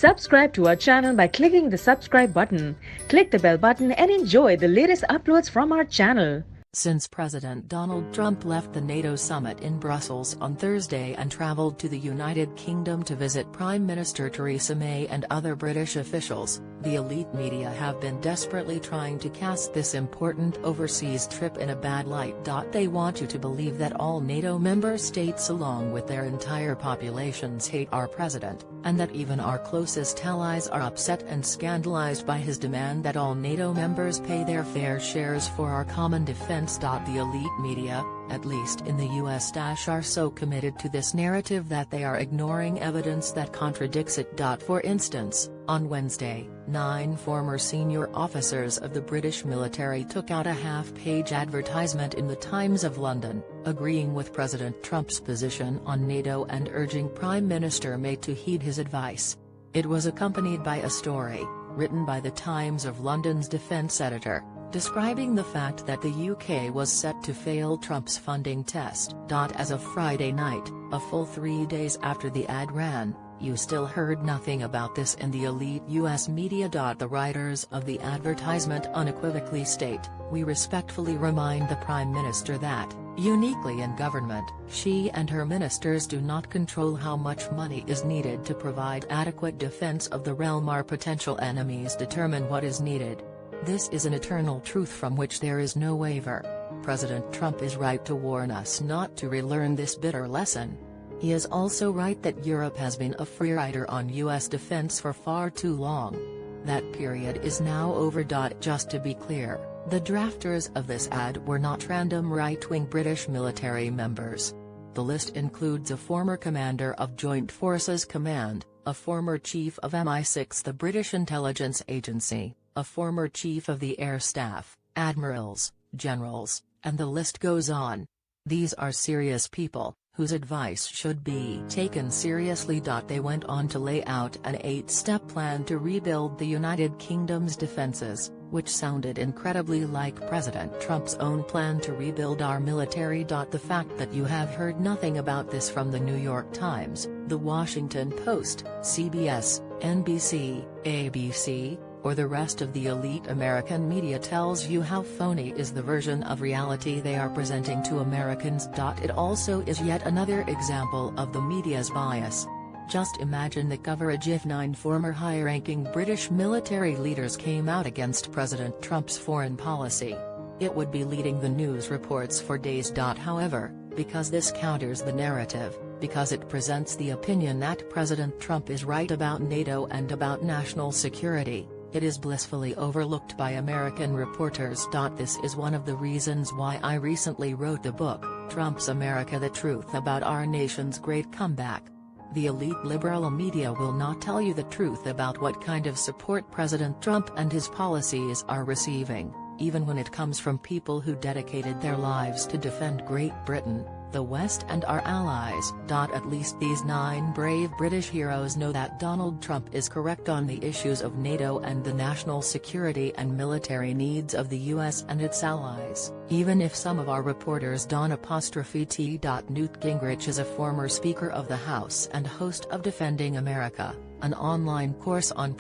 Subscribe to our channel by clicking the subscribe button. Click the bell button and enjoy the latest uploads from our channel. Since President Donald Trump left the NATO summit in Brussels on Thursday and traveled to the United Kingdom to visit Prime Minister Theresa May and other British officials, the elite media have been desperately trying to cast this important overseas trip in a bad light. They want you to believe that all NATO member states along with their entire populations hate our president, and that even our closest allies are upset and scandalized by his demand that all NATO members pay their fair shares for our common defense. The elite media, at least in the US, are so committed to this narrative that they are ignoring evidence that contradicts it. For instance, on Wednesday, 9 former senior officers of the British military took out a half-page advertisement in the Times of London, agreeing with President Trump's position on NATO and urging Prime Minister May to heed his advice. It was accompanied by a story, written by the Times of London's defense editor, describing the fact that the UK was set to fail Trump's funding test. As of Friday night, a full 3 days after the ad ran, you still heard nothing about this in the elite US media. The writers of the advertisement unequivocally state, "We respectfully remind the Prime Minister that, uniquely in government, she and her ministers do not control how much money is needed to provide adequate defense of the realm. Our potential enemies determine what is needed. This is an eternal truth from which there is no waiver. President Trump is right to warn us not to relearn this bitter lesson. He is also right that Europe has been a free rider on US defense for far too long. That period is now over." Just to be clear, the drafters of this ad were not random right-wing British military members. The list includes a former commander of Joint Forces Command, a former chief of MI6, the British intelligence agency, a former chief of the Air Staff, admirals, generals, and the list goes on. These are serious people, whose advice should be taken seriously. They went on to lay out an 8-step plan to rebuild the United Kingdom's defences, which sounded incredibly like President Trump's own plan to rebuild our military. The fact that you have heard nothing about this from the New York Times, the Washington Post, CBS, NBC, ABC, or the rest of the elite American media tells you how phony is the version of reality they are presenting to Americans. It also is yet another example of the media's bias. Just imagine the coverage if 9 former high-ranking British military leaders came out against President Trump's foreign policy. It would be leading the news reports for days. However, because this counters the narrative, because it presents the opinion that President Trump is right about NATO and about national security, it is blissfully overlooked by American reporters. This is one of the reasons why I recently wrote the book, Trump's America: The Truth About Our Nation's Great Comeback. The elite liberal media will not tell you the truth about what kind of support President Trump and his policies are receiving, even when it comes from people who dedicated their lives to defend Great Britain, the West and our allies. At least these 9 brave British heroes know that Donald Trump is correct on the issues of NATO and the national security and military needs of the US and its allies, even if some of our reporters don't. Newt Gingrich is a former Speaker of the House and host of Defending America, an online course on